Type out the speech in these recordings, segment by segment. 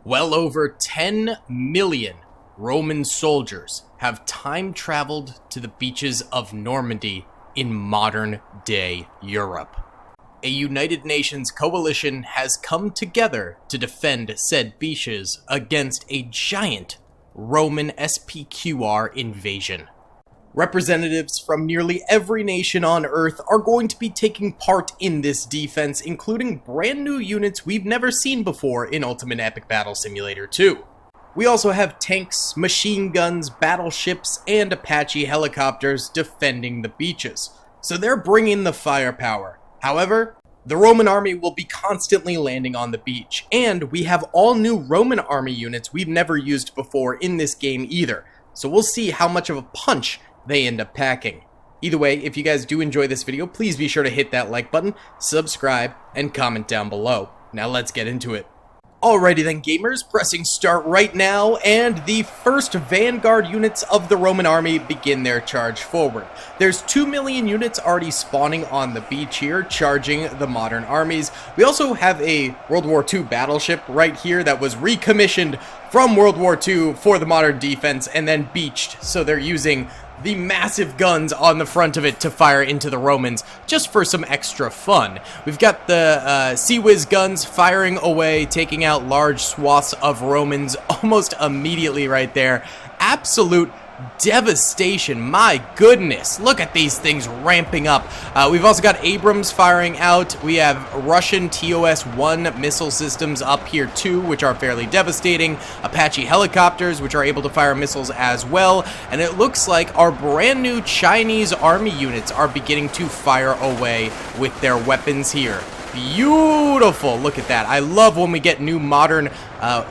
Well over 10 million Roman soldiers have time traveled to the beaches of Normandy in modern-day Europe. A United Nations coalition has come together to defend said beaches against a giant Roman SPQR invasion. Representatives from nearly every nation on Earth are going to be taking part in this defense, including brand new units we've never seen before in Ultimate Epic Battle Simulator 2. We also have tanks, machine guns, battleships, and Apache helicopters defending the beaches, so they're bringing the firepower. However, the Roman army will be constantly landing on the beach, and we have all new Roman army units we've never used before in this game either, so we'll see how much of a punch they end up packing. Either way, if you guys do enjoy this video, please be sure to hit that like button, subscribe, and comment down below. Now let's get into it. Alrighty then gamers, pressing start right now, and the first vanguard units of the Roman army begin their charge forward. There's 2 million units already spawning on the beach here, charging the modern armies. We also have a World War II battleship right here that was recommissioned from World War II for the modern defense and then beached, so they're using the massive guns on the front of it to fire into the Romans, just for some extra fun. We've got the Sea Whiz guns firing away, taking out large swaths of Romans almost immediately right there. Absolute devastation, my goodness. Look at these things ramping up. We've also got Abrams firing out. We have Russian TOS-1 missile systems up here too, which are fairly devastating. Apache helicopters, which are able to fire missiles as well. And it looks like our brand new Chinese army units are beginning to fire away with their weapons here. Beautiful. Look at that. I love when we get new modern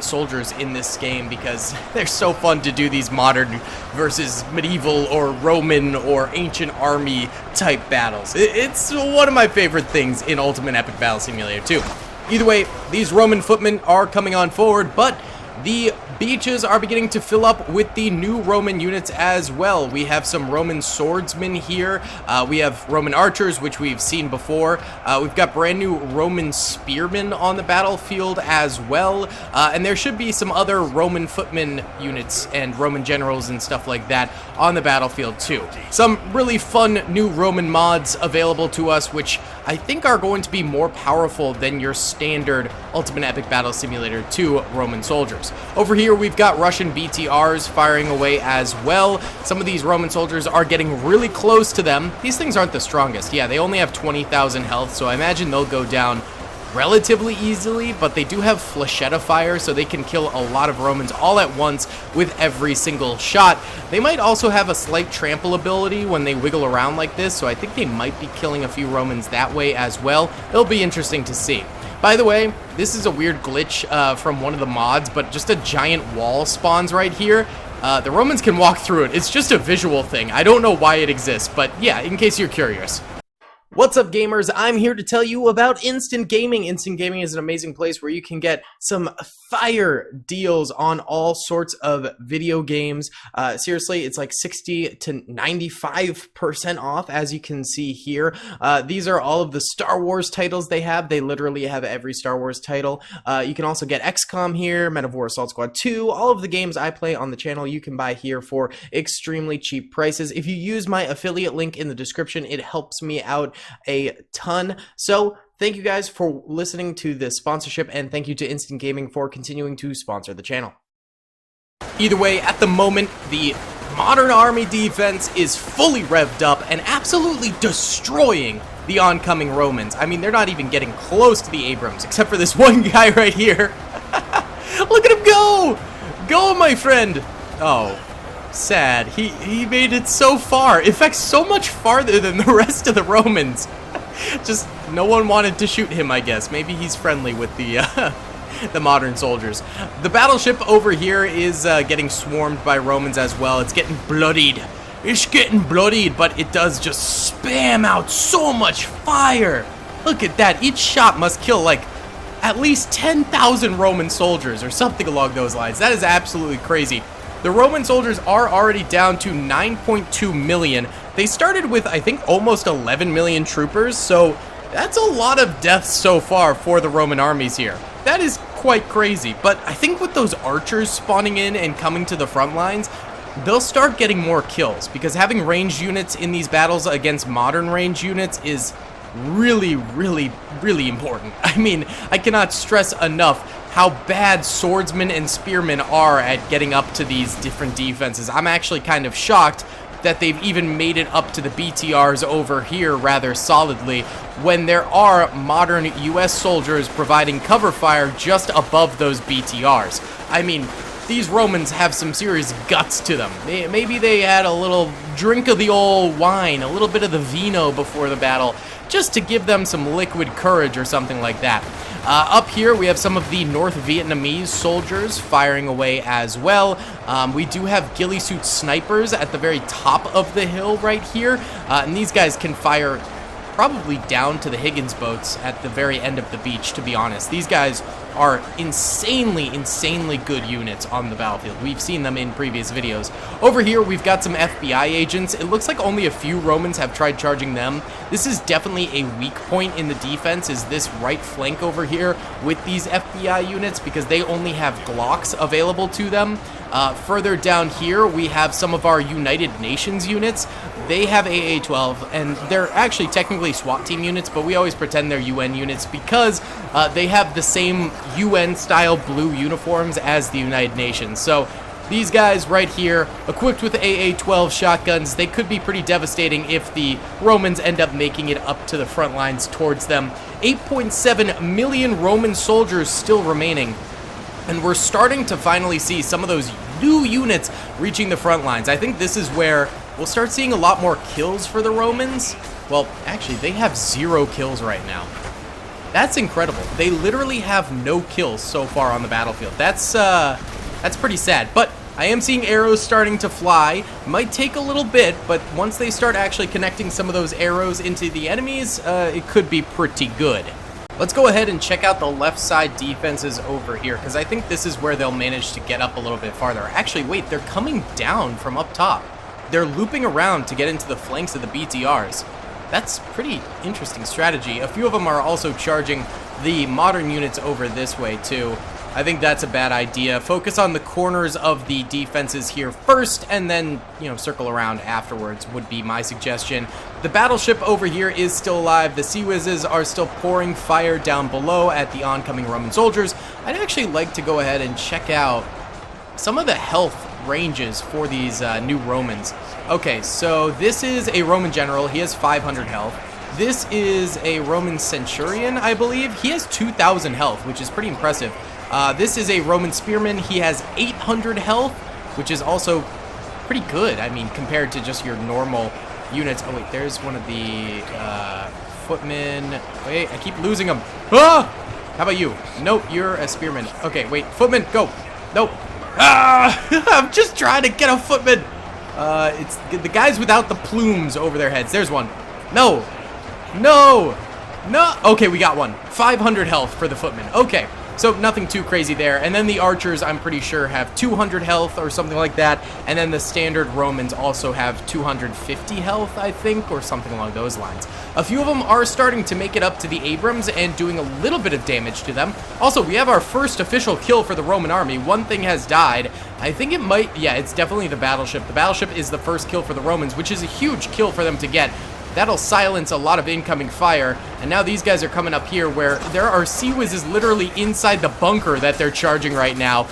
soldiers in this game because they're so fun to do these modern versus medieval or Roman or ancient army type battles. It's one of my favorite things in Ultimate Epic Battle Simulator 2. Either way, these Roman footmen are coming on forward, but the beaches are beginning to fill up with the new Roman units as well. We have some Roman swordsmen here. We have Roman archers, which we've seen before. We've got brand new Roman spearmen on the battlefield as well. And there should be some other Roman footmen units and Roman generals and stuff like that on the battlefield too. Some really fun new Roman mods available to us, which I think are going to be more powerful than your standard Ultimate Epic Battle Simulator 2 Roman soldiers. Over here, we've got Russian BTRs firing away as well. Some of these Roman soldiers are getting really close to them. These things aren't the strongest. Yeah, they only have 20,000 health, so I imagine they'll go down relatively easily, but they do have flechetta fire, so they can kill a lot of Romans all at once with every single shot. They might also have a slight trample ability when they wiggle around like this, so I think they might be killing a few Romans that way as well. It'll be interesting to see. By the way, this is a weird glitch from one of the mods, but just a giant wall spawns right here. The Romans can walk through it. It's just a visual thing. I don't know why it exists, but yeah, in case you're curious. What's up gamers, I'm here to tell you about Instant Gaming. Instant Gaming is an amazing place where you can get some fire deals on all sorts of video games. Seriously, it's like 60 to 95% off, as you can see here. These are all of the Star Wars titles they have. They literally have every Star Wars title. You can also get XCOM here, Men of War Assault Squad 2, all of the games I play on the channel you can buy here for extremely cheap prices. If you use my affiliate link in the description, it helps me out a ton. So thank you guys for listening to this sponsorship, and thank you to Instant Gaming for continuing to sponsor the channel. Either way, at the moment, the modern army defense is fully revved up and absolutely destroying the oncoming Romans. I mean, they're not even getting close to the Abrams, except for this one guy right here. Look at him go! Go, my friend! Oh, sad. He made it so far. In fact, so much farther than the rest of the Romans. Just no one wanted to shoot him, I guess. Maybe he's friendly with the the modern soldiers. The battleship over here is getting swarmed by Romans as well. It's getting bloodied. It's getting bloodied, but it does just spam out so much fire. Look at that. Each shot must kill like at least 10,000 Roman soldiers or something along those lines. That is absolutely crazy. The Roman soldiers are already down to 9.2 million. They started with, I think, almost 11 million troopers, so that's a lot of deaths so far for the Roman armies here. That is quite crazy. But I think with those archers spawning in and coming to the front lines, they'll start getting more kills, because having ranged units in these battles against modern ranged units is really, really, really important. I mean, I cannot stress enough how bad swordsmen and spearmen are at getting up to these different defenses. I'm actually kind of shocked that they've even made it up to the BTRs over here rather solidly, when there are modern US soldiers providing cover fire just above those BTRs. I mean, these Romans have some serious guts to them. Maybe they had a little drink of the old wine, a little bit of the vino before the battle, just to give them some liquid courage or something like that. Up here, we have some of the North Vietnamese soldiers firing away as well. We do have ghillie suit snipers at the very top of the hill right here, and these guys can fire probably down to the Higgins boats at the very end of the beach, to be honest. These guys are insanely good units on the battlefield. We've seen them in previous videos. Over here, we've got some FBI agents. It looks like only a few Romans have tried charging them. This is definitely a weak point in the defense, is this right flank over here with these FBI units, because they only have Glocks available to them. Further down here, we have some of our United Nations units. They have AA-12, and they're actually technically SWAT team units, but we always pretend they're UN units because they have the same UN-style blue uniforms as the United Nations. So these guys right here, equipped with AA-12 shotguns, they could be pretty devastating if the Romans end up making it up to the front lines towards them. 8.7 million Roman soldiers still remaining. And we're starting to finally see some of those new units reaching the front lines. I think this is where we'll start seeing a lot more kills for the Romans. Well, actually, they have 0 kills right now. That's incredible. They literally have no kills so far on the battlefield. That's pretty sad. But I am seeing arrows starting to fly. Might take a little bit, but once they start actually connecting some of those arrows into the enemies, it could be pretty good. Let's go ahead and check out the left side defenses over here, because I think this is where they'll manage to get up a little bit farther. Actually, wait, they're coming down from up top. They're looping around to get into the flanks of the BTRs. That's pretty interesting strategy. A few of them are also charging the modern units over this way too. I think that's a bad idea. Focus on the corners of the defenses here first, and then, circle around afterwards would be my suggestion. The battleship over here is still alive. The Sea Whizzes are still pouring fire down below at the oncoming Roman soldiers. I'd actually like to go ahead and check out some of the health ranges for these new Romans. Okay, so this is a Roman general. He has 500 health. This is a Roman centurion, I believe. He has 2,000 health, which is pretty impressive. This is a Roman spearman. He has 800 health, which is also pretty good. I mean, compared to just your normal units. Oh, wait, there's one of the footmen. Wait, I keep losing them. Ah! How about you? Nope, you're a spearman. Okay, wait, footman, go. Nope. Ah! I'm just trying to get a footman. It's the guys without the plumes over their heads. There's one. No. No. No. Okay, we got one. 500 health for the footman. Okay. So nothing too crazy there. And then the archers, I'm pretty sure, have 200 health or something like that. And then the standard Romans also have 250 health, I think, or something along those lines. A few of them are starting to make it up to the Abrams and doing a little bit of damage to them. Also, we have our first official kill for the Roman army. One thing has died. I think it might, yeah, it's definitely the battleship. The battleship is the first kill for the Romans, which is a huge kill for them to get. That'll silence a lot of incoming fire, and now these guys are coming up here where there are Sea Whizzes literally inside the bunker that they're charging right now.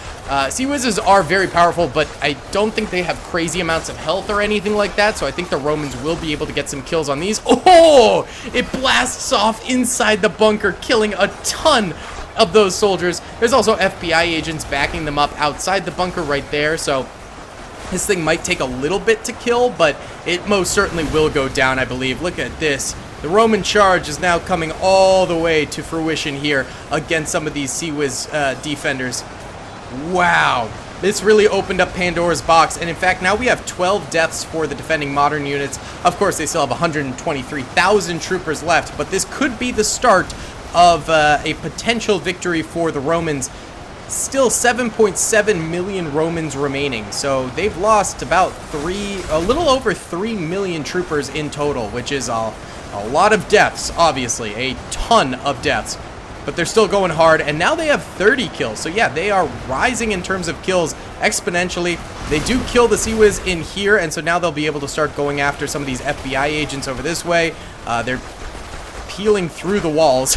Sea Whizzes are very powerful, but I don't think they have crazy amounts of health or anything like that, so I think the Romans will be able to get some kills on these. Oh! It blasts off inside the bunker, killing a ton of those soldiers. There's also FBI agents backing them up outside the bunker right there, so this thing might take a little bit to kill, but it most certainly will go down, I believe. Look at this. The Roman charge is now coming all the way to fruition here against some of these Sea Whiz defenders. Wow. This really opened up Pandora's box, and in fact, now we have 12 deaths for the defending modern units. Of course, they still have 123,000 troopers left, but this could be the start of a potential victory for the Romans. Still 7.7 million Romans remaining, so they've lost about a little over 3 million troopers in total, which is a lot of deaths, obviously, a ton of deaths. but they're still going hard, and now they have 30 kills. So yeah, they are rising in terms of kills exponentially. They do kill the Sea-Wiz in here, and so now they'll be able to start going after some of these FBI agents over this way. They're peeling through the walls.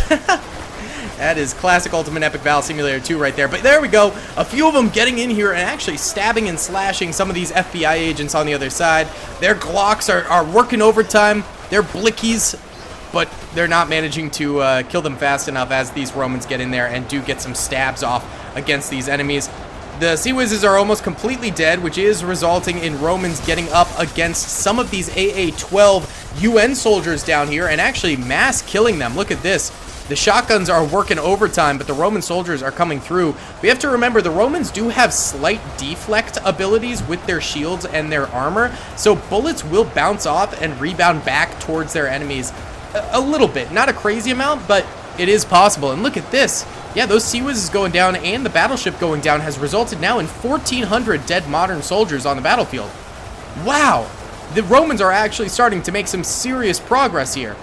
That is classic Ultimate Epic Battle Simulator 2 right there. But there we go. A few of them getting in here and actually stabbing and slashing some of these FBI agents on the other side. Their Glocks are working overtime. They're blickies, but they're not managing to kill them fast enough as these Romans get in there and do get some stabs off against these enemies. The Sea-Wizes are almost completely dead, which is resulting in Romans getting up against some of these AA-12 UN soldiers down here and actually mass killing them. Look at this. The shotguns are working overtime, but the Roman soldiers are coming through. We have to remember the Romans do have slight deflect abilities with their shields and their armor, so bullets will bounce off and rebound back towards their enemies a little bit. Not a crazy amount, but it is possible. And look at this. Yeah, those Sea-Wizes going down and the battleship going down has resulted now in 1,400 dead modern soldiers on the battlefield. Wow! The Romans are actually starting to make some serious progress here.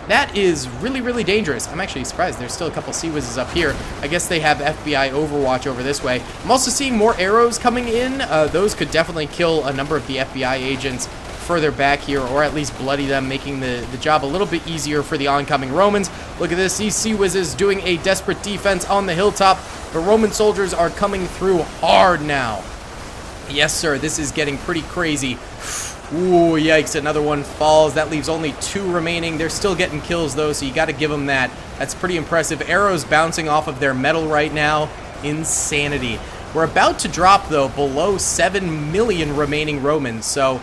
That is really, really dangerous. I'm actually surprised there's still a couple Sea-Wizes up here. I guess they have FBI Overwatch over this way. I'm also seeing more arrows coming in. Those could definitely kill a number of the FBI agents further back here, or at least bloody them, making the job a little bit easier for the oncoming Romans. Look at this. These Sea-Wizes doing a desperate defense on the hilltop. The Roman soldiers are coming through hard now. Yes, sir. This is getting pretty crazy. Ooh, yikes, another one falls. That leaves only 2 remaining. They're still getting kills, though, so you got to give them that. That's pretty impressive. Arrows bouncing off of their metal right now. Insanity. We're about to drop, though, below 7 million remaining Romans, so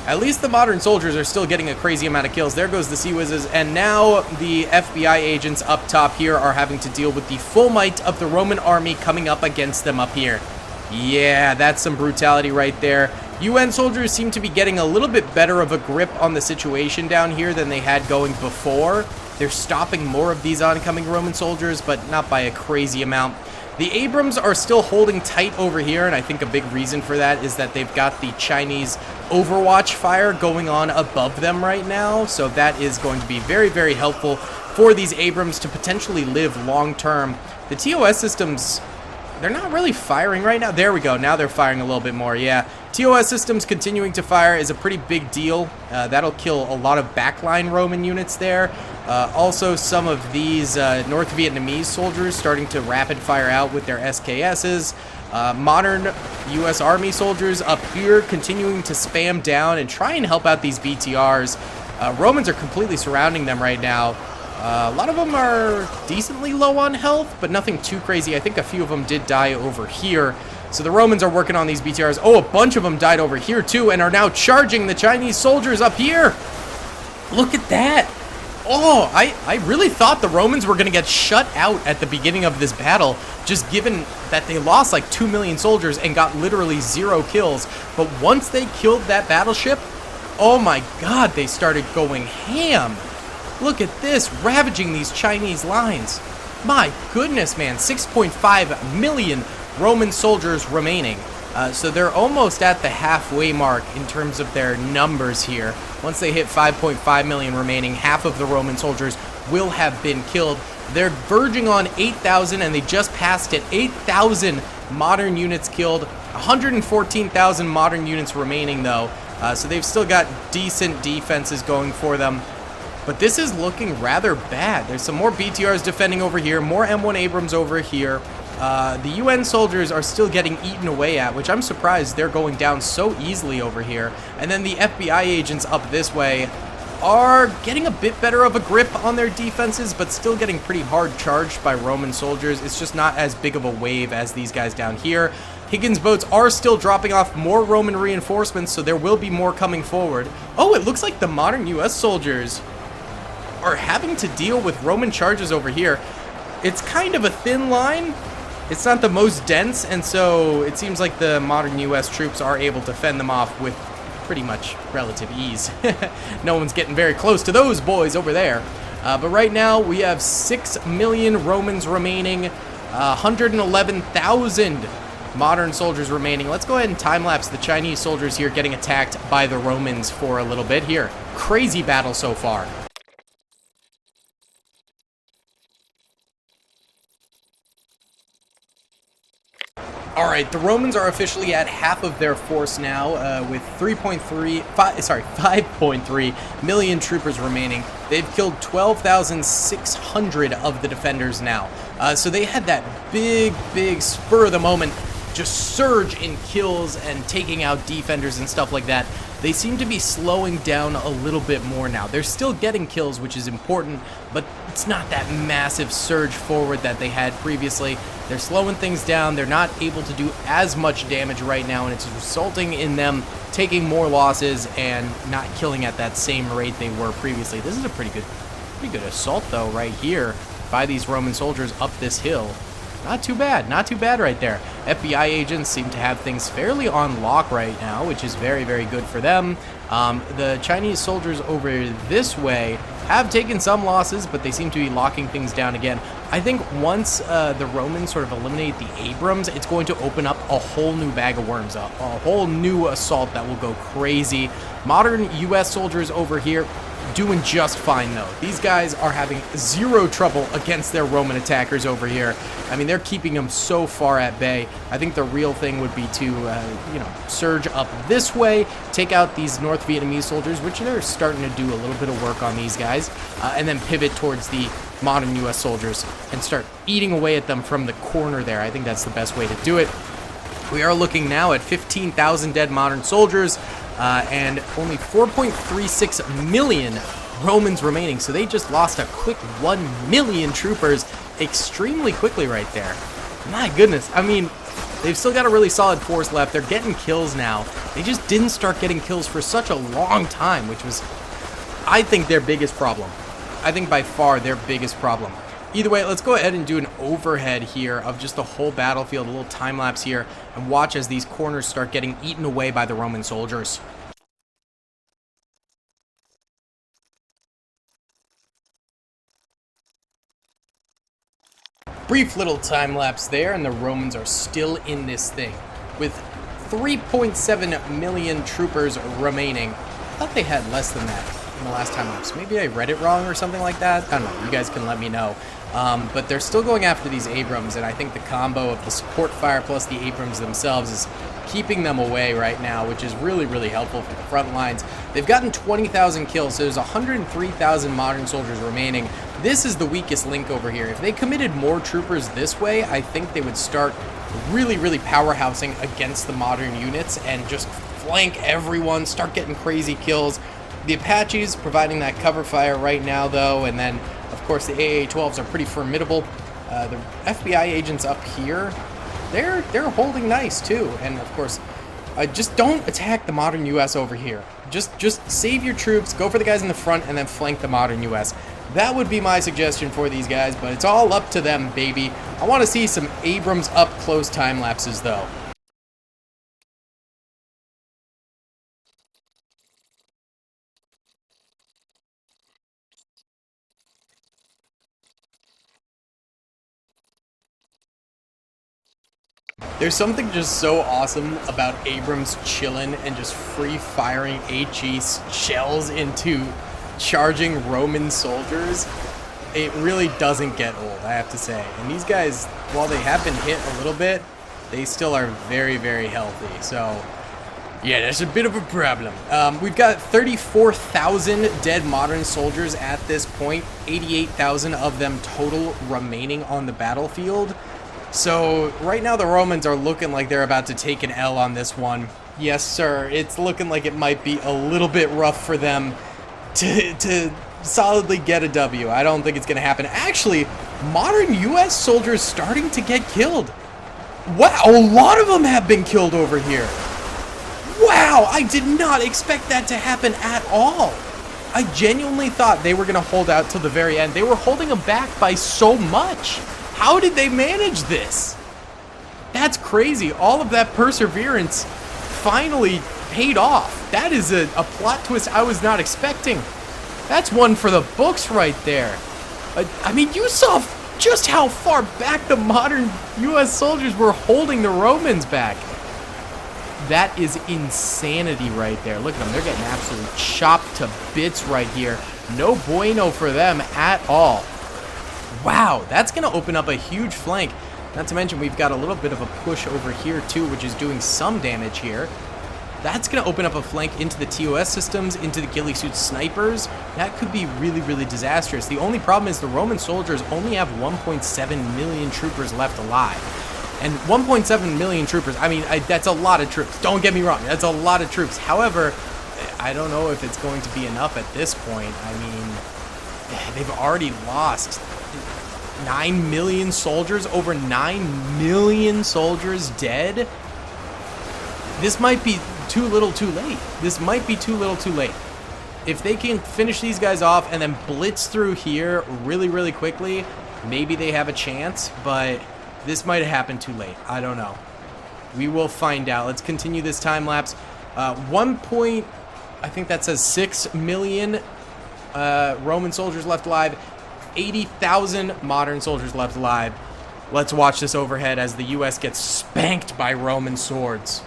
at least the modern soldiers are still getting a crazy amount of kills. There goes the Sea-Wizes, and now the FBI agents up top here are having to deal with the full might of the Roman army coming up against them up here. Yeah, that's some brutality right there. UN soldiers seem to be getting a little bit better of a grip on the situation down here than they had going before. They're stopping more of these oncoming Roman soldiers, but not by a crazy amount. The Abrams are still holding tight over here, and I think a big reason for that is that they've got the Chinese Overwatch fire going on above them right now, so that is going to be very, very helpful for these Abrams to potentially live long term. The TOS systems, they're not really firing right now. There we go. Now they're firing a little bit more. Yeah. TOS systems continuing to fire is a pretty big deal. That'll kill a lot of backline Roman units there. Also, some of these North Vietnamese soldiers starting to rapid fire out with their SKSs. Modern U.S. Army soldiers up here continuing to spam down and try and help out these BTRs. Romans are completely surrounding them right now. A lot of them are decently low on health, but nothing too crazy. I think a few of them did die over here. So the Romans are working on these BTRs. Oh, a bunch of them died over here too and are now charging the Chinese soldiers up here. Look at that. Oh, I really thought the Romans were going to get shut out at the beginning of this battle, just given that they lost like 2 million soldiers and got literally 0 kills. But once they killed that battleship, oh my god, they started going ham. Look at this, ravaging these Chinese lines. My goodness, man, 6.5 million Roman soldiers remaining. So they're almost at the halfway mark in terms of their numbers here. Once they hit 5.5 million remaining, half of the Roman soldiers will have been killed. They're verging on 8,000, and they just passed it. 8,000 modern units killed, 114,000 modern units remaining, though. So they've still got decent defenses going for them. But this is looking rather bad. There's some more BTRs defending over here, more M1 Abrams over here. The UN soldiers are still getting eaten away at, which I'm surprised they're going down so easily over here. And then the FBI agents up this way are getting a bit better of a grip on their defenses, but still getting pretty hard charged by Roman soldiers. It's just not as big of a wave as these guys down here. Higgins boats are still dropping off more Roman reinforcements, so there will be more coming forward. Oh, it looks like the modern US soldiers are having to deal with Roman charges over here. It's kind of a thin line. It's not the most dense, and so it seems like the modern US troops are able to fend them off with pretty much relative ease. No one's getting very close to those boys over there. But right now we have 6 million Romans remaining, 111,000 modern soldiers remaining. Let's go ahead and time-lapse the Chinese soldiers here getting attacked by the Romans for a little bit here. Crazy battle so far. All right, the Romans are officially at half of their force now, with 5.3 million troopers remaining. They've killed 12,600 of the defenders now. So they had that big spur of the moment, just surge in kills and taking out defenders and stuff like that. They seem to be slowing down a little bit more now. They're still getting kills, which is important, but it's not that massive surge forward that they had previously. They're slowing things down. They're not able to do as much damage right now, and it's resulting in them taking more losses and not killing at that same rate they were previously. This is a pretty good assault, though, right here by these Roman soldiers up this hill. Not too bad right there. FBI agents seem to have things fairly on lock right now, which is very good for them. The Chinese soldiers over this way have taken some losses, but they seem to be locking things down again. I think once the Romans sort of eliminate the Abrams, it's going to open up a whole new bag of worms, a whole new assault that will go crazy. Modern US soldiers over here doing just fine, though. These guys are having zero trouble against their Roman attackers over here. I mean, they're keeping them so far at bay. I think the real thing would be to, surge up this way, take out these North Vietnamese soldiers, which they're starting to do a little bit of work on these guys, and then pivot towards the modern US soldiers and start eating away at them from the corner there. I think that's the best way to do it. We are looking now at 15,000 dead modern soldiers, and only 4.36 million Romans remaining. So they just lost a quick 1 million troopers extremely quickly right there. My goodness. I mean, they've still got a really solid force left. They're getting kills now. They just didn't start getting kills for such a long time, which was, I think, their biggest problem. I think by far their biggest problem. Either way, let's go ahead and do an overhead here of just the whole battlefield, a little time lapse here, and watch as these corners start getting eaten away by the Roman soldiers. Brief little time lapse there, and the Romans are still in this thing, with 3.7 million troopers remaining. I thought they had less than that in the last time lapse. Maybe I read it wrong or something like that. I don't know. You guys can let me know. But they're still going after these Abrams, and I think the combo of the support fire plus the Abrams themselves is keeping them away right now, which is really helpful for the front lines. They've gotten 20,000 kills, so there's 103,000 modern soldiers remaining. This is the weakest link over here. If they committed more troopers this way, I think they would start really powerhousing against the modern units and just flank everyone, start getting crazy kills. The Apaches providing that cover fire right now, though, and then, of course, the AA-12s are pretty formidable. The FBI agents up here, they're holding nice, too. And, of course, just don't attack the modern U.S. over here. Just save your troops, go for the guys in the front, and then flank the modern U.S. That would be my suggestion for these guys, but it's all up to them, baby. I want to see some Abrams up-close time lapses, though. There's something just so awesome about Abrams chilling and just free firing HE shells into charging Roman soldiers. It really doesn't get old, I have to say. And these guys, while they have been hit a little bit, they still are very healthy. So yeah, that's a bit of a problem. We've got 34,000 dead modern soldiers at this point, 88,000 of them total remaining on the battlefield. So right now the Romans are looking like they're about to take an L on this one. Yes, sir. It's looking like it might be a little bit rough for them to solidly get a W. I don't think it's going to happen. Actually, modern U.S. soldiers starting to get killed. Wow, a lot of them have been killed over here. Wow, I did not expect that to happen at all. I genuinely thought they were going to hold out till the very end. They were holding them back by so much. How did they manage this? That's crazy. All of that perseverance finally paid off. That is a plot twist I was not expecting. That's one for the books right there. I mean, you saw just how far back the modern U.S. soldiers were holding the Romans back. That is insanity right there. Look at them. They're getting absolutely chopped to bits right here. No bueno for them at all. Wow, that's going to open up a huge flank. Not to mention, we've got a little bit of a push over here, too, which is doing some damage here. That's going to open up a flank into the TOS systems, into the ghillie suit snipers. That could be really, really disastrous. The only problem is the Roman soldiers only have 1.7 million troopers left alive. And 1.7 million troopers, I mean, that's a lot of troops. Don't get me wrong, that's a lot of troops. However, I don't know if it's going to be enough at this point. I mean, they've already lost 9 million soldiers, over 9 million soldiers dead. This might be too little too late. This might be too little too late. If they can finish these guys off and then blitz through here really, really quickly, maybe they have a chance, but this might have happened too late. I don't know. We will find out. Let's continue this time lapse. I think that says 6 million Roman soldiers left alive, 80,000 modern soldiers left alive. Let's watch this overhead as the US gets spanked by Roman swords.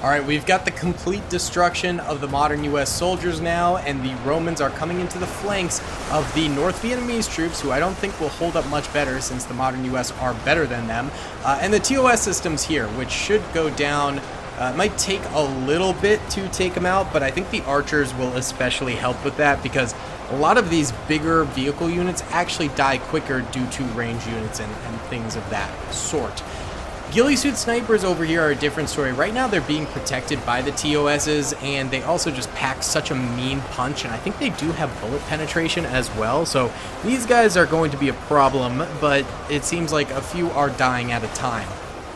Alright, we've got the complete destruction of the modern US soldiers now, and the Romans are coming into the flanks of the North Vietnamese troops, who I don't think will hold up much better since the modern US are better than them. And the TOS systems here, which should go down. It might take a little bit to take them out, but I think the archers will especially help with that, because a lot of these bigger vehicle units actually die quicker due to range units and things of that sort. Ghillie suit snipers over here are a different story. Right now they're being protected by the TOSs, and they also just pack such a mean punch, and I think they do have bullet penetration as well, so these guys are going to be a problem, but it seems like a few are dying at a time.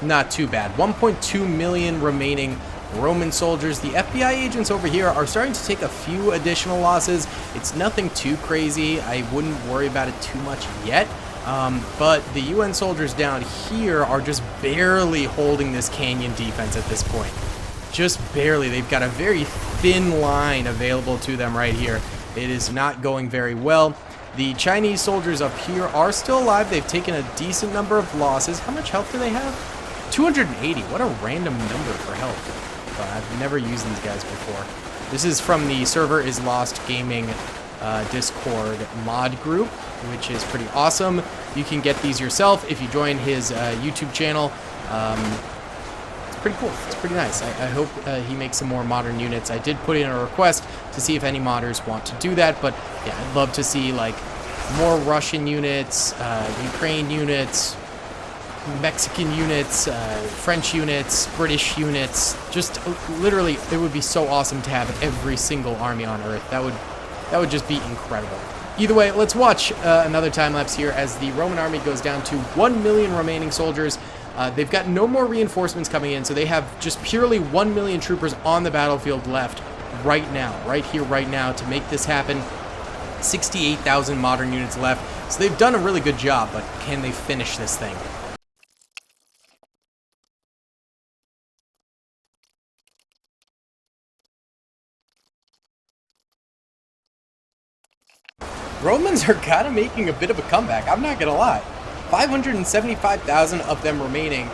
Not too bad. 1.2 million remaining Roman soldiers. The FBI agents over here are starting to take a few additional losses. It's nothing too crazy. I wouldn't worry about it too much yet. But the UN soldiers down here are just barely holding this canyon defense at this point. Just barely. They've got a very thin line available to them right here. It is not going very well. The Chinese soldiers up here are still alive. They've taken a decent number of losses. How much health do they have? 280. What a random number for health. I've never used these guys before. This is from the Server is Lost Gaming Discord mod group, which is pretty awesome. You can get these yourself if you join his YouTube channel. It's pretty cool. It's pretty nice. I hope he makes some more modern units. I did put in a request to see if any modders want to do that, but yeah, I'd love to see like more Russian units, Ukraine units, Mexican units, French units, British units. Just literally, it would be so awesome to have every single army on Earth. That would just be incredible. Either way, let's watch another time lapse here as the Roman army goes down to 1 million remaining soldiers. They've got no more reinforcements coming in, so they have just purely 1 million troopers on the battlefield left right now, right here, right now, to make this happen. 68,000 modern units left, so they've done a really good job, but can they finish this thing? Romans are kind of making a bit of a comeback, I'm not gonna lie. 575,000 of them remaining.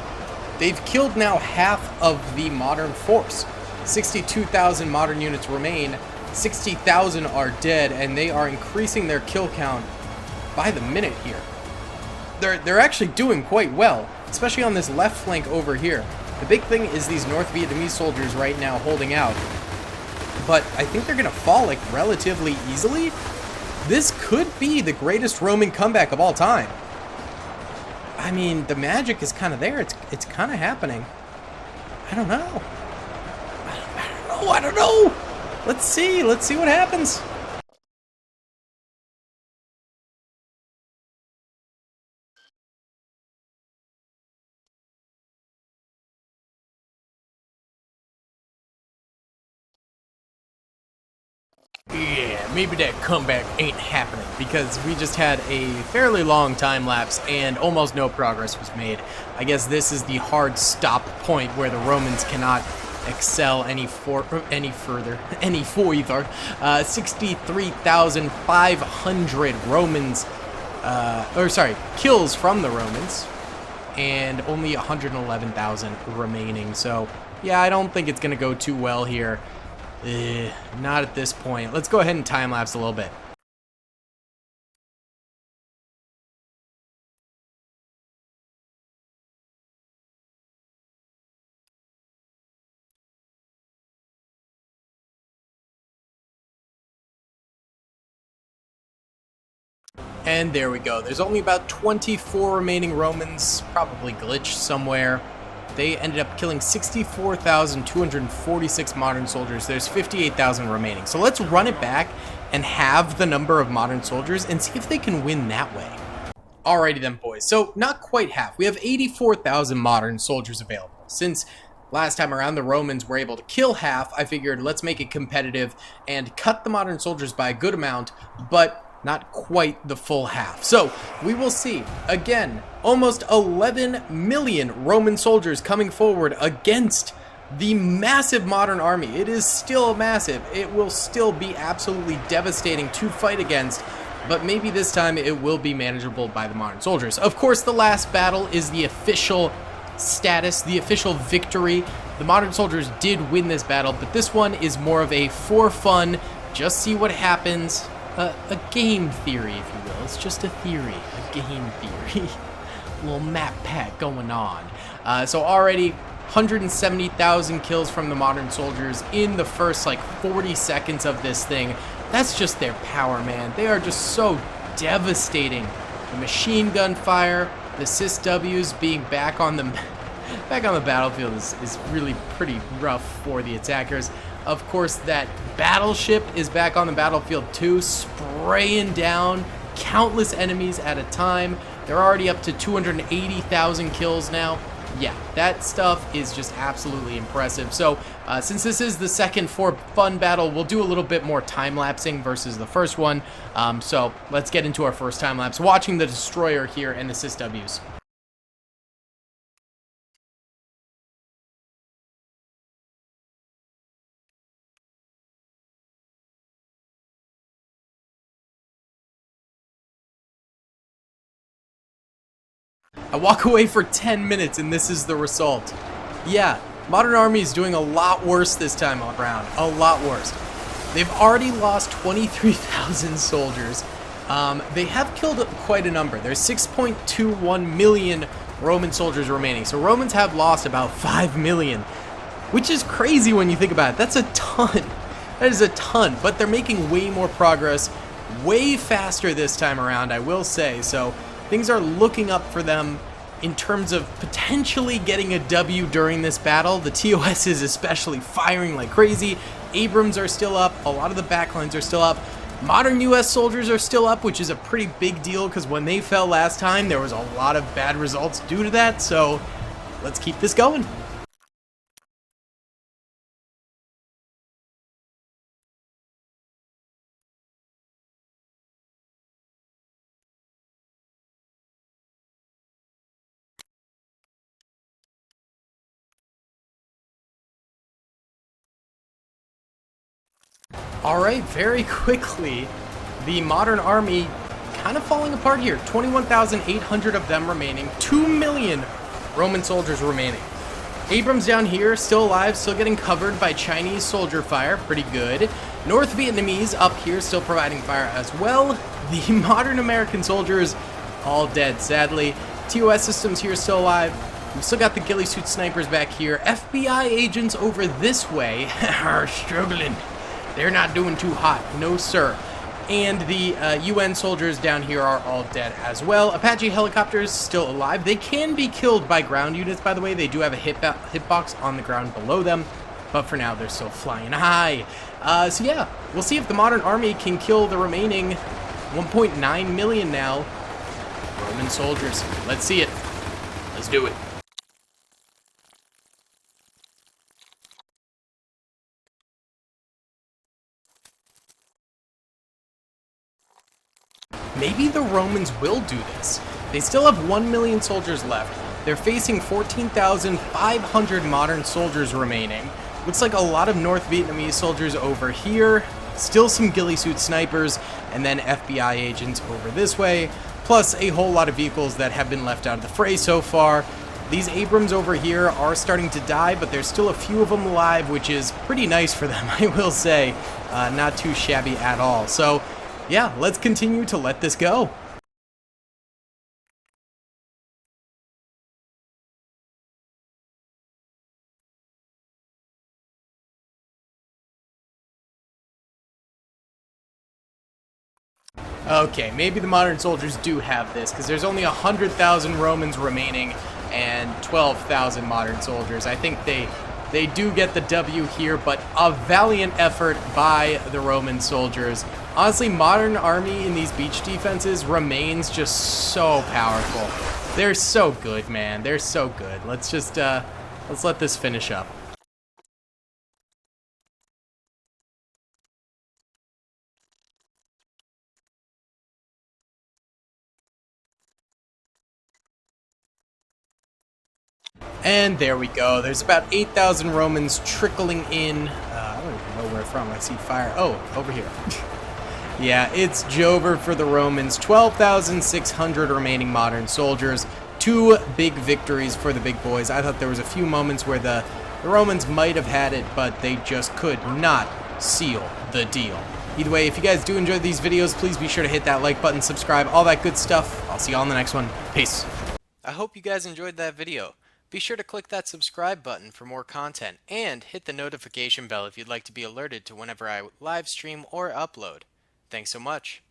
They've killed now half of the modern force. 62,000 modern units remain, 60,000 are dead, and they are increasing their kill count by the minute here. They're actually doing quite well, especially on this left flank over here. The big thing is these North Vietnamese soldiers right now holding out, but I think they're gonna fall like relatively easily. This could be the greatest Roman comeback of all time. I mean, the magic is kind of there. It's kind of happening. I don't know. I don't know. Let's see what happens. Yeah, maybe that comeback ain't happening because we just had a fairly long time lapse and almost no progress was made. I guess this is the hard stop point where the Romans cannot excel any further. 63,500 Romans, kills from the Romans, and only 111,000 remaining. So yeah, I don't think it's gonna go too well here. Not at this point. Let's go ahead and time-lapse a little bit. And there we go. There's only about 24 remaining Romans, probably glitched somewhere. They ended up killing 64,246 modern soldiers. There's 58,000 remaining. So let's run it back and have the number of modern soldiers and see if they can win that way. Alrighty then, boys. So not quite half. We have 84,000 modern soldiers available. Since last time around the Romans were able to kill half, I figured let's make it competitive and cut the modern soldiers by a good amount, but not quite the full half. So we will see. Again, almost 11 million Roman soldiers coming forward against the massive modern army. It is still massive. It will still be absolutely devastating to fight against, but maybe this time it will be manageable by the modern soldiers. Of course, the last battle is the official status, the official victory. The modern soldiers did win this battle, but this one is more of a for fun, just see what happens. A game theory, if you will. It's just a theory, a game theory. A little map pack going on. So already 170,000 kills from the modern soldiers in the first like 40 seconds of this thing. That's just their power, man. They are just so devastating. The machine gun fire, the SysWs being back on the battlefield is really pretty rough for the attackers. Of course, that battleship is back on the battlefield too, spraying down countless enemies at a time. They're already up to 280,000 kills now. Yeah, that stuff is just absolutely impressive. So, since this is the second for fun battle, we'll do a little bit more time-lapsing versus the first one. So, let's get into our first time-lapse, watching the destroyer here and the SysWs. I walk away for 10 minutes and this is the result. Yeah, Modern Army is doing a lot worse this time around. A lot worse. They've already lost 23,000 soldiers. They have killed quite a number. There's 6.21 million Roman soldiers remaining. So Romans have lost about 5 million, which is crazy when you think about it. That's a ton. That is a ton. But they're making way more progress, way faster this time around, I will say. So things are looking up for them in terms of potentially getting a W during this battle. The TOS is especially firing like crazy. Abrams are still up. A lot of the backlines are still up. Modern US soldiers are still up, which is a pretty big deal because when they fell last time, there was a lot of bad results due to that. So let's keep this going. Alright, very quickly, the modern army kind of falling apart here. 21,800 of them remaining, 2 million Roman soldiers remaining. Abrams down here, still alive, still getting covered by Chinese soldier fire, pretty good. North Vietnamese up here, still providing fire as well. The modern American soldiers, all dead, sadly. TOS systems here, still alive. We've still got the ghillie suit snipers back here. FBI agents over this way are struggling. They're not doing too hot, no sir. And the UN soldiers down here are all dead as well. Apache helicopters still alive. They can be killed by ground units, by the way. They do have a hitbox on the ground below them, but for now they're still flying high. So yeah, we'll see if the modern army can kill the remaining 1.9 million now Roman soldiers. Let's see it. Let's do it. Maybe the Romans will do this. They still have 1 million soldiers left. They're facing 14,500 modern soldiers remaining. Looks like a lot of North Vietnamese soldiers over here. Still some ghillie suit snipers, and then FBI agents over this way. Plus a whole lot of vehicles that have been left out of the fray so far. These Abrams over here are starting to die, but there's still a few of them alive, which is pretty nice for them, I will say. Not too shabby at all. So, yeah, let's continue to let this go. Okay, maybe the modern soldiers do have this, because there's only 100,000 Romans remaining and 12,000 modern soldiers. I think they do get the W here, but a valiant effort by the Roman soldiers. Honestly, modern army in these beach defenses remains just so powerful. They're so good, man. They're so good. Let's just, let's let this finish up. And there we go. There's about 8,000 Romans trickling in. I don't even know where from. I see fire. Oh, over here. Yeah, it's Jover for the Romans. 12,600 remaining modern soldiers. 2 big victories for the big boys. I thought there was a few moments where the Romans might have had it, but they just could not seal the deal. Either way, if you guys do enjoy these videos, please be sure to hit that like button, subscribe, all that good stuff. I'll see you all in the next one. Peace. I hope you guys enjoyed that video. Be sure to click that subscribe button for more content, and hit the notification bell if you'd like to be alerted to whenever I live stream or upload. Thanks so much.